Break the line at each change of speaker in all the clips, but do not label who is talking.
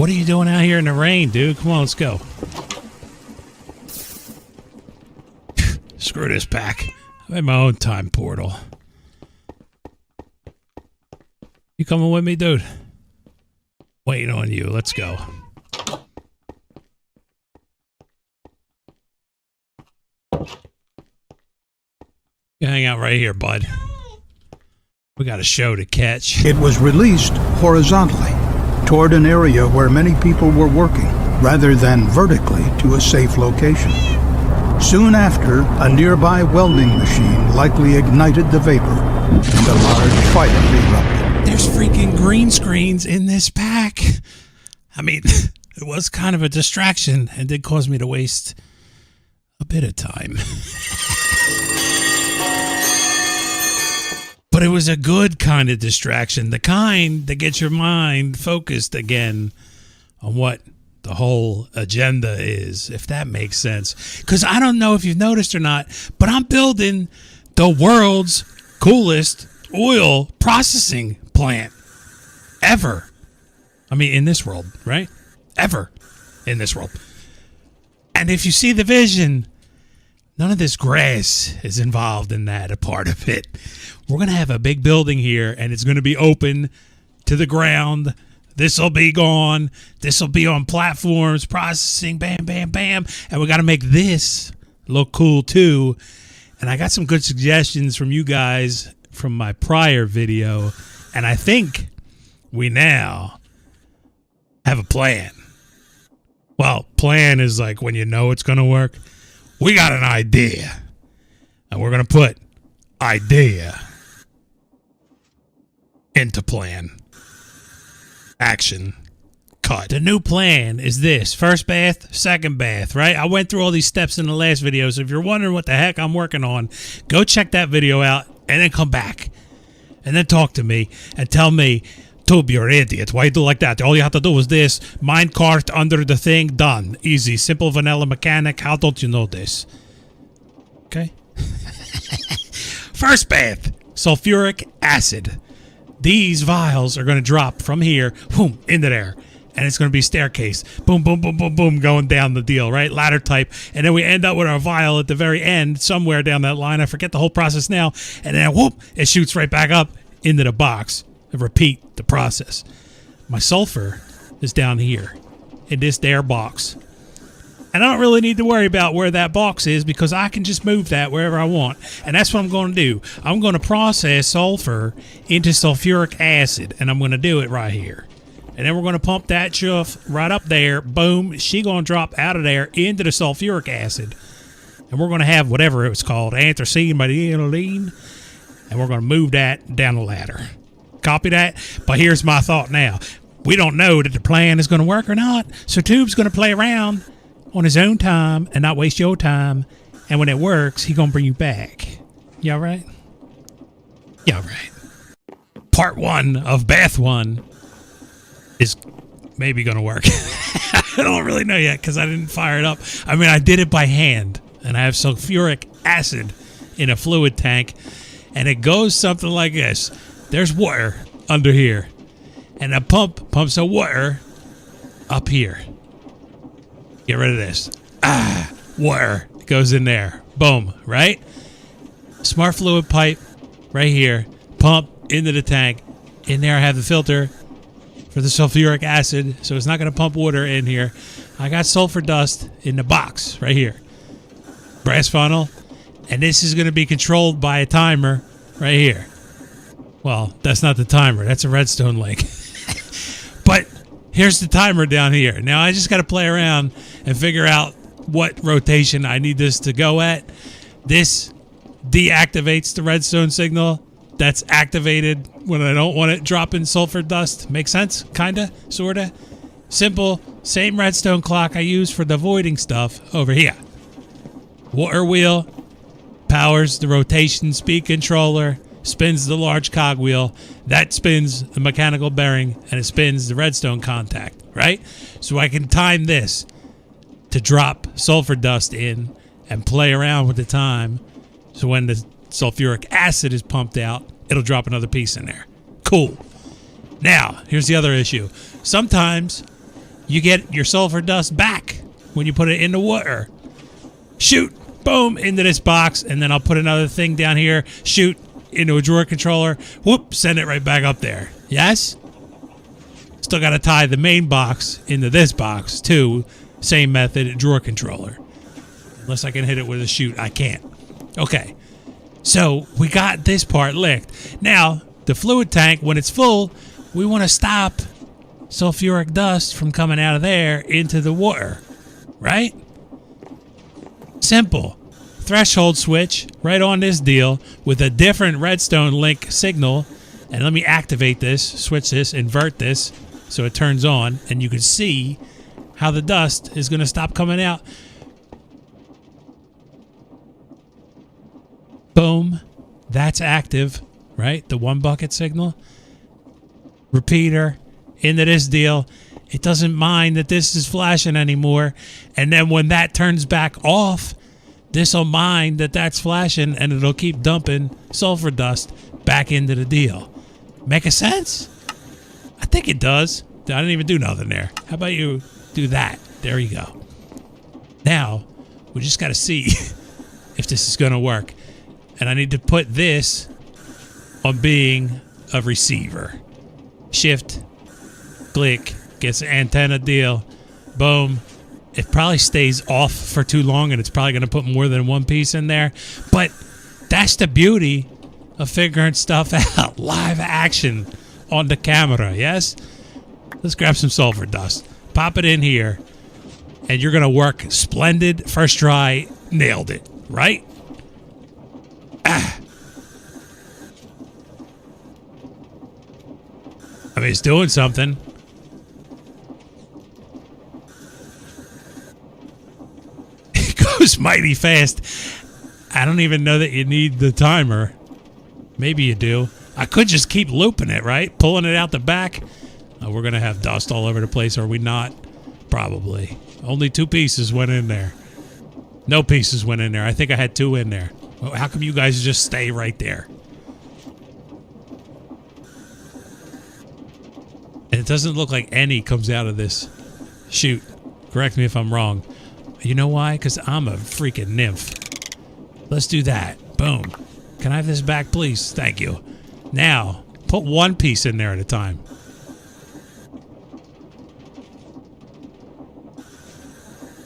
What are you doing out here in the rain, dude? Come on, let's go. Screw this pack. I made my own time portal. You coming with me, dude? Waiting on you. Let's go. You hang out right here, bud. We got a show to catch.
It was released horizontally toward an area where many people were working, rather than vertically to a safe location. Soon after, a nearby welding machine likely ignited the vapor, and a large fire erupted.
There's freaking green screens in this pack. I mean, it was kind of a distraction and did cause me to waste a bit of time. But it was a good kind of distraction, the kind that gets your mind focused again on what the whole agenda is, if that makes sense. Because I don't know if you've noticed or not, but I'm building the world's coolest oil processing plant ever. I mean, in this world, right? Ever in this world. And if you see the vision, none of this grass is involved in that, a part of it. We're going to have a big building here, and it's going to be open to the ground. This will be gone. This will be on platforms, processing, bam, bam, bam. And we got to make this look cool, too. And I got some good suggestions from you guys from my prior video, and I think we now have a plan. Well, plan is like when you know it's going to work. We got an idea, and we're going to put idea into plan. Action. Cut. The new plan is this. First bath, second bath, right? I went through all these steps in the last video, so if you're wondering what the heck I'm working on, go check that video out and then come back. And then talk to me and tell me, Tube, you're an idiot. Why you do like that? All you have to do is this. Minecart under the thing, done. Easy. Simple vanilla mechanic. How don't you know this? Okay. First bath. Sulfuric acid. These vials are going to drop from here, boom, into there. And it's going to be staircase. Boom, boom, boom, boom, boom, going down the deal, right? Ladder type. And then we end up with our vial at the very end, somewhere down that line. I forget the whole process now. And then, whoop, it shoots right back up into the box. And repeat the process. My sulfur is down here in this there box. And I don't really need to worry about where that box is because I can just move that wherever I want. And that's what I'm going to do. I'm going to process sulfur into sulfuric acid. And I'm going to do it right here. And then we're going to pump that chuff right up there. Boom. She going to drop out of there into the sulfuric acid. And we're going to have whatever it was called. Anthracene by the aniline. And we're going to move that down the ladder. Copy that? But here's my thought now. We don't know that the plan is going to work or not. So Tube's going to play around on his own time and not waste your time. And when it works, he's going to bring you back. You all right? You all right? Part 1 of Bath 1 is maybe going to work. I don't really know yet because I didn't fire it up. I mean, I did it by hand. And I have sulfuric acid in a fluid tank. And it goes something like this. There's water under here. And a pump pumps the water up here. Get rid of this. Water goes in there. Boom, right? Smart fluid pipe right here. Pump into the tank. In there I have the filter for the sulfuric acid, so it's not going to pump water in here. I got sulfur dust in the box right here. Brass funnel. And this is going to be controlled by a timer right here. Well, that's not the timer. That's a redstone link. But here's the timer down here. Now I just got to play around and figure out what rotation I need this to go at. This deactivates the redstone signal. That's activated when I don't want it dropping sulfur dust. Make sense? Kinda? Sorta? Simple. Same redstone clock I use for the voiding stuff over here. Water wheel powers the rotation speed controller. Spins the large cogwheel. That spins the mechanical bearing, and it spins the redstone contact, right? So I can time this to drop sulfur dust in and play around with the time. So when the sulfuric acid is pumped out, it'll drop another piece in there. Cool. Now, here's the other issue. Sometimes you get your sulfur dust back when you put it in the water. Shoot, boom, into this box, and then I'll put another thing down here, shoot, into a drawer controller, whoop, send it right back up there. Yes? Still got to tie the main box into this box, too. Same method, drawer controller. Unless I can hit it with a shoot, I can't. Okay, so we got this part licked. Now, the fluid tank, when it's full, we want to stop sulfuric dust from coming out of there into the water, right? Simple. Threshold switch right on this deal with a different redstone link signal. And let me activate this, switch this, invert this so it turns on, and you can see how the dust is going to stop coming out. Boom. That's active, right? The 1 bucket signal. Repeater into this deal. It doesn't mind that this is flashing anymore. And then when that turns back off, this will mind that that's flashing, and it'll keep dumping sulfur dust back into the deal. Make a sense? I think it does. I didn't even do nothing there. How about you do that? There you go. Now, we just got to see if this is going to work. And I need to put this on being a receiver. Shift, click, gets an antenna deal. Boom. It probably stays off for too long, and it's probably going to put more than one piece in there. But that's the beauty of figuring stuff out. Live action on the camera, yes? Let's grab some sulfur dust. Pop it in here, and you're going to work splendid. First try, nailed it, right? Ah. I mean, it's doing something. It goes mighty fast. I don't even know that you need the timer. Maybe you do. I could just keep looping it, right? Pulling it out the back. Oh, we're going to have dust all over the place, are we not? Probably. Only 2 pieces went in there. No pieces went in there. I think I had 2 in there. Well, how come you guys just stay right there? And it doesn't look like any comes out of this chute. Correct me if I'm wrong. You know why? Because I'm a freaking nymph. Let's do that. Boom. Can I have this back, please? Thank you. Now, put 1 piece in there at a time.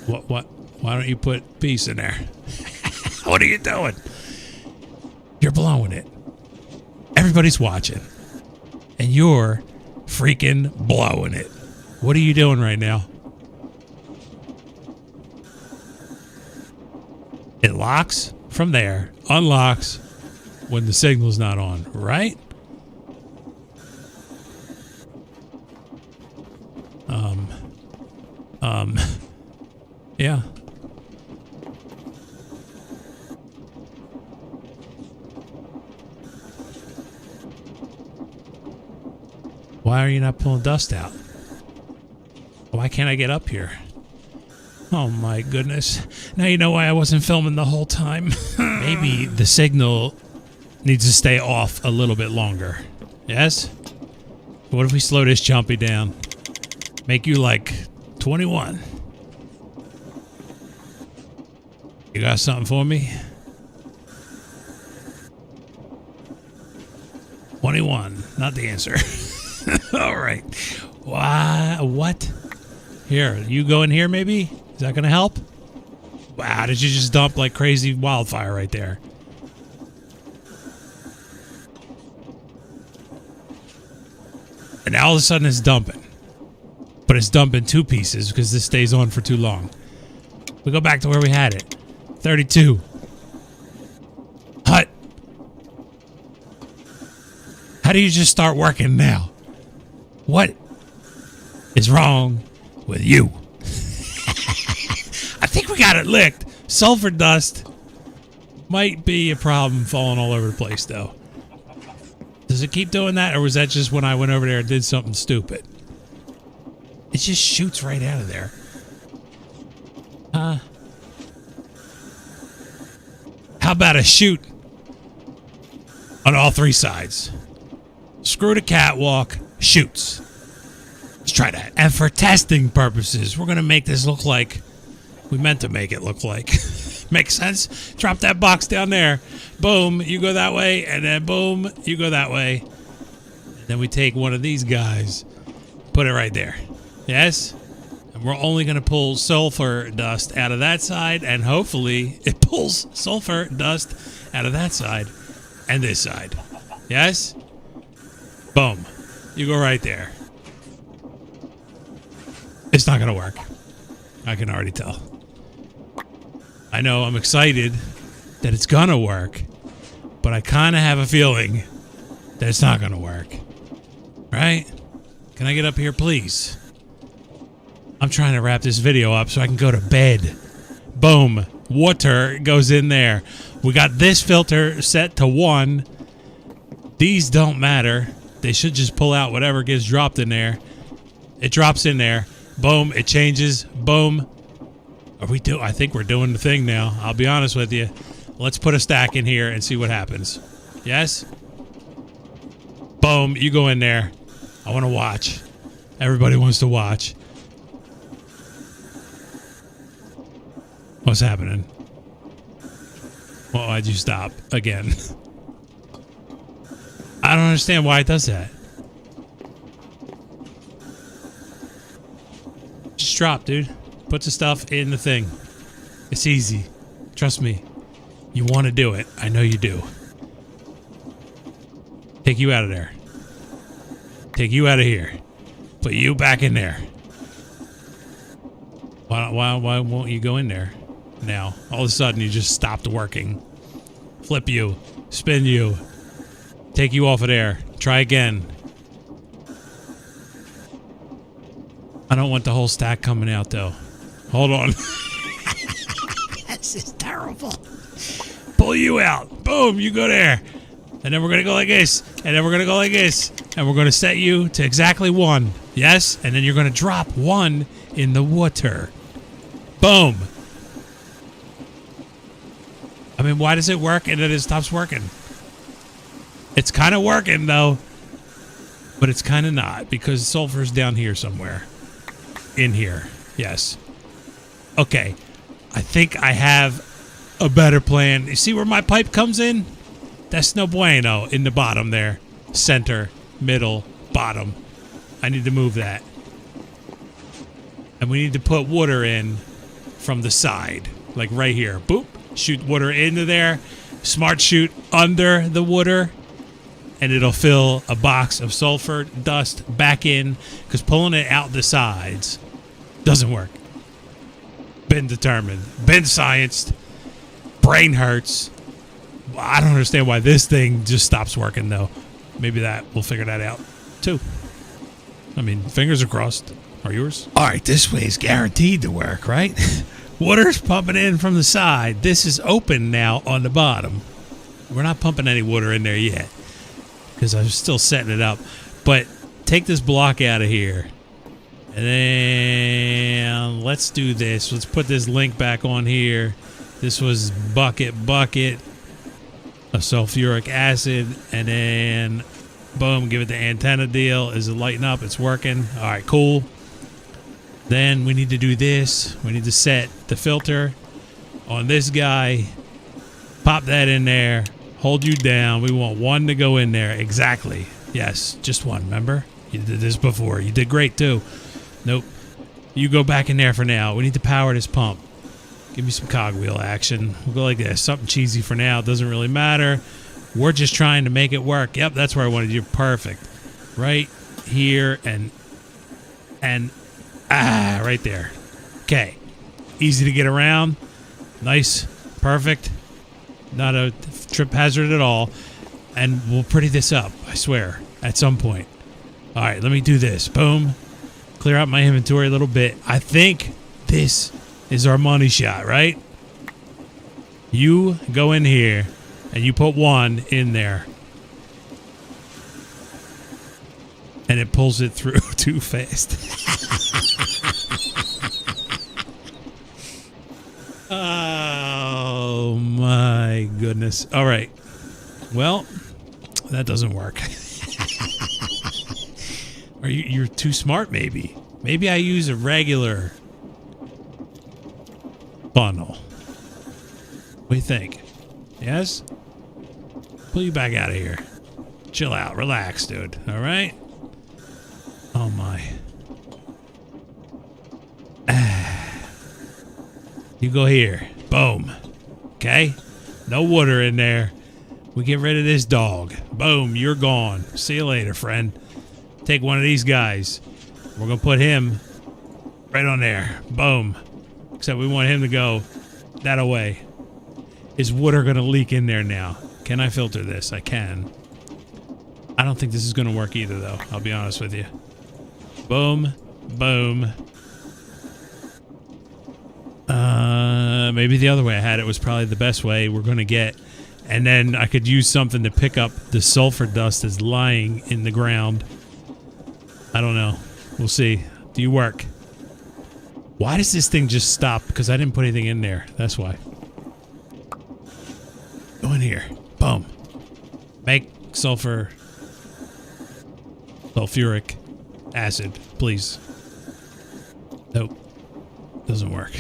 What? Why don't you put piece in there? What are you doing? You're blowing it. Everybody's watching. And you're freaking blowing it. What are you doing right now? It locks from there, unlocks when the signal's not on, right? Yeah. Why are you not pulling dust out? Why can't I get up here? Oh my goodness. Now you know why I wasn't filming the whole time. Maybe the signal needs to stay off a little bit longer. Yes? What if we slow this jumpy down? Make you like 21. You got something for me? 21. Not the answer. All right. Why? What? Here, you go in here maybe? Is that going to help? Wow, did you just dump like crazy wildfire right there? And now all of a sudden it's dumping. But it's dumping 2 pieces because this stays on for too long. We go back to where we had it. 32. Hut. How do you just start working now? What is wrong with you? I think we got it licked. Sulfur dust might be a problem falling all over the place, though. Does it keep doing that, or was that just when I went over there and did something stupid? It just shoots right out of there. How about a shoot on all 3 sides? Screw the catwalk. Shoots. Let's try that. And for testing purposes, we're going to make this look like we meant to make it look like. Makes sense? Drop that box down there. Boom, you go that way, and then boom, you go that way. And then we take one of these guys, put it right there. Yes? And we're only going to pull sulfur dust out of that side, and hopefully it pulls sulfur dust out of that side and this side. Yes? Boom. You go right there. It's not going to work. I can already tell. I know I'm excited that it's going to work, but I kind of have a feeling that it's not going to work. Right? Can I get up here, please? I'm trying to wrap this video up so I can go to bed. Boom. Water goes in there. We got this filter set to 1. These don't matter. They should just pull out whatever gets dropped in there. It drops in there. Boom. It changes. Boom. I think we're doing the thing now. I'll be honest with you. Let's put a stack in here and see what happens. Yes? Boom. You go in there. I want to watch. Everybody wants to watch. What's happening? Well, why'd you stop again? I don't understand why it does that. Just drop, dude. Put the stuff in the thing. It's easy. Trust me. You want to do it. I know you do. Take you out of there. Take you out of here. Put you back in there. Why won't you go in there now? All of a sudden you just stopped working. Flip you. Spin you. Take you off of there. Try again. I don't want the whole stack coming out though. Hold on. This is terrible. Pull you out. Boom, you go there. And then we're going to go like this. And then we're going to go like this. And we're going to set you to exactly 1. Yes? And then you're going to drop 1 in the water. Boom. I mean, why does it work and then it stops working? It's kind of working, though. But it's kind of not, because sulfur's down here somewhere. In here. Yes. Okay. I think I have a better plan. You see where my pipe comes in? That's no bueno in the bottom there. Center, middle, bottom. I need to move that. And we need to put water in from the side. Like right here. Boop. Shoot water into there. Smart shoot under the water. And it'll fill a box of sulfur dust back in. Because pulling it out the sides doesn't work. Been determined. Been scienced. Brain hurts. I don't understand why this thing just stops working, though. Maybe we'll figure that out, too. I mean, fingers are crossed. Are yours? All right, this way is guaranteed to work, right? Water's pumping in from the side. This is open now on the bottom. We're not pumping any water in there yet because I'm still setting it up. But take this block out of here. And then let's do this. Let's put this link back on here. This was bucket of sulfuric acid. And then, boom, give it the antenna deal. Is it lighting up? It's working. All right, cool. Then we need to do this. We need to set the filter on this guy. Pop that in there. Hold you down. We want 1 to go in there. Exactly. Yes, just 1. Remember? You did this before. You did great, too. Nope. You go back in there for now. We need to power this pump. Give me some cogwheel action. We'll go like this. Something cheesy for now. It doesn't really matter. We're just trying to make it work. Yep, that's where I wanted you. Perfect. Right here and right there. Okay. Easy to get around. Nice. Perfect. Not a trip hazard at all. And we'll pretty this up, I swear, at some point. All right, let me do this. Boom. Clear out my inventory a little bit. I think this is our money shot, right? You go in here and you put 1 in there. And it pulls it through too fast. Oh my goodness. All right. Well, that doesn't work. Or you're too smart, maybe. Maybe I use a regular funnel. What do you think? Yes? Pull you back out of here. Chill out. Relax, dude. All right? Oh, my. You go here. Boom. Okay? No water in there. We get rid of this dog. Boom. You're gone. See you later, friend. Take one of these guys. We're going to put him right on there. Boom. Except we want him to go that away. Is water going to leak in there now? Can I filter this? I can. I don't think this is going to work either, though. I'll be honest with you. Boom. Boom. Maybe the other way I had it was probably the best way we're going to get. And then I could use something to pick up the sulfur dust that's lying in the ground. I don't know. We'll see. Do you work? Why does this thing just stop? Because I didn't put anything in there. That's why. Go in here. Boom. Make sulfuric acid, please. Nope. Doesn't work.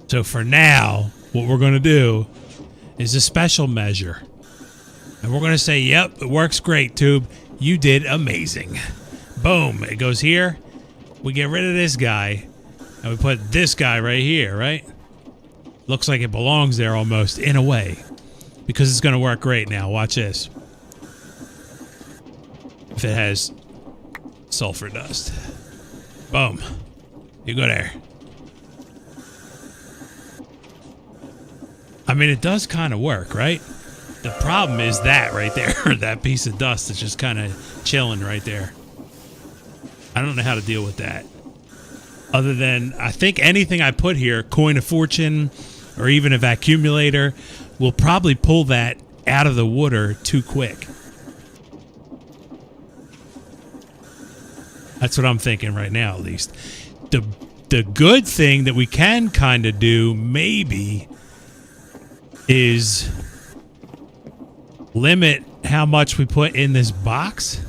So for now, what we're going to do is a special measure. And we're going to say, yep, it works great, Tube. You did amazing. Boom. It goes here. We get rid of this guy. And we put this guy right here, right? Looks like it belongs there almost, in a way. Because it's going to work great now. Watch this. If it has sulfur dust. Boom. You go there. I mean, it does kind of work, right? The problem is that right there. That piece of dust is just kind of chilling right there. I don't know how to deal with that. Other than, I think anything I put here, coin of fortune, or even a vacuumulator, will probably pull that out of the water too quick. That's what I'm thinking right now, at least. The good thing that we can kind of do, maybe, is limit how much we put in this box,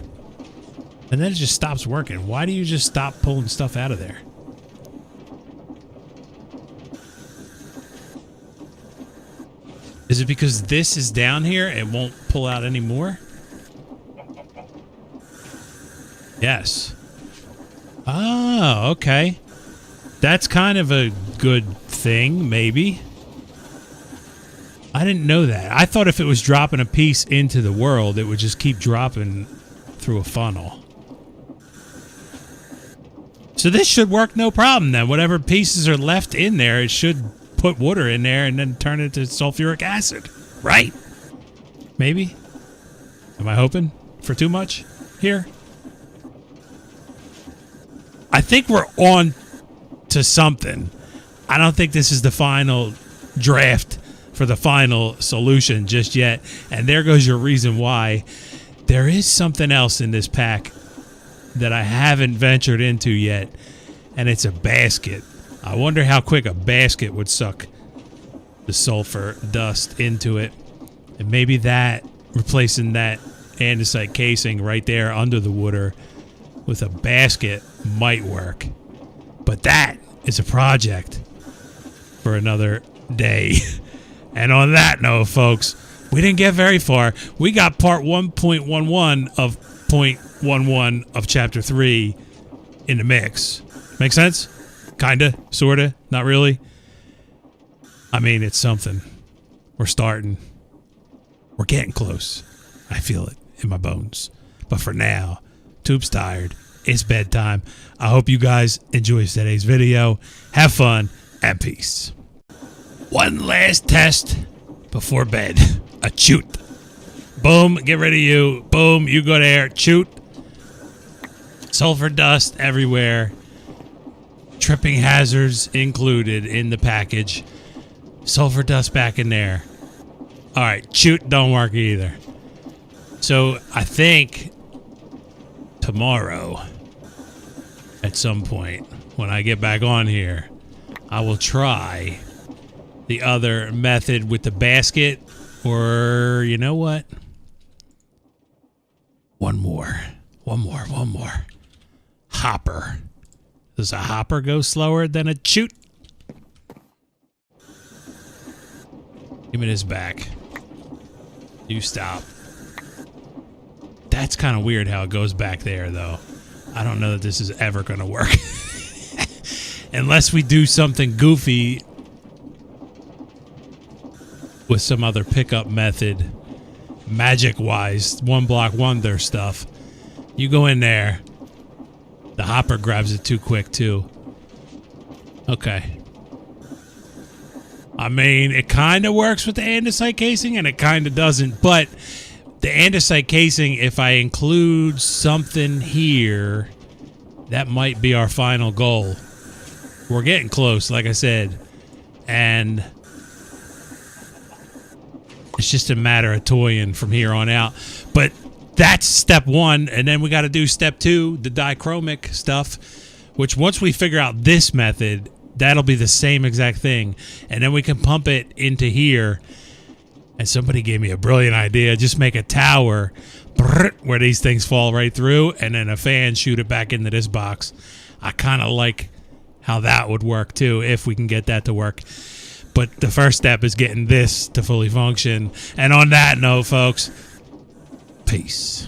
and then it just stops working. Why do you just stop pulling stuff out of there? Is it because this is down here and won't pull out anymore? Yes. Oh, okay. That's kind of a good thing, maybe. I didn't know that. I thought if it was dropping a piece into the world, it would just keep dropping through a funnel. So this should work no problem then. Whatever pieces are left in there, it should put water in there and then turn it to sulfuric acid. Right? Maybe? Am I hoping for too much here? I think we're on to something. I don't think this is the final draft for the final solution just yet. And there goes your reason why. There is something else in this pack that I haven't ventured into yet, and it's a basket. I wonder how quick a basket would suck the sulfur dust into it. And maybe that, replacing that andesite casing right there under the water with a basket might work. But that is a project for another day. And on that note, folks, we didn't get very far. We got part 1.11 of 0.11 of chapter 3 in the mix. Make sense? Kinda, sorta, not really. I mean, it's something. We're starting. We're getting close. I feel it in my bones. But for now, Tube's tired. It's bedtime. I hope you guys enjoy today's video. Have fun and peace. One last test before bed. A shoot. Boom, get rid of you. Boom, you go there. Shoot. Sulfur dust everywhere. Tripping hazards included in the package. Sulfur dust back in there. All right, shoot don't work either. So I think tomorrow, at some point, when I get back on here, I will try the other method with the basket. Or, you know what? One more. Hopper. Does a hopper go slower than a chute? Give me this back. You stop. That's kind of weird how it goes back there, though. I don't know that this is ever going to work. Unless we do something goofy with some other pickup method, magic-wise, one block wonder stuff. You go in there. The hopper grabs it too quick, too. Okay. I mean, it kind of works with the andesite casing, and it kind of doesn't. But the andesite casing, if I include something here, that might be our final goal. We're getting close, like I said. And it's just a matter of toying from here on out. But that's step one, and then we got to do step two, the dichromic stuff, which once we figure out this method, that'll be the same exact thing. And then we can pump it into here. And somebody gave me a brilliant idea. Just make a tower where these things fall right through, and then a fan shoot it back into this box. I kind of like how that would work too, if we can get that to work. But the first step is getting this to fully function. And on that note, folks, peace.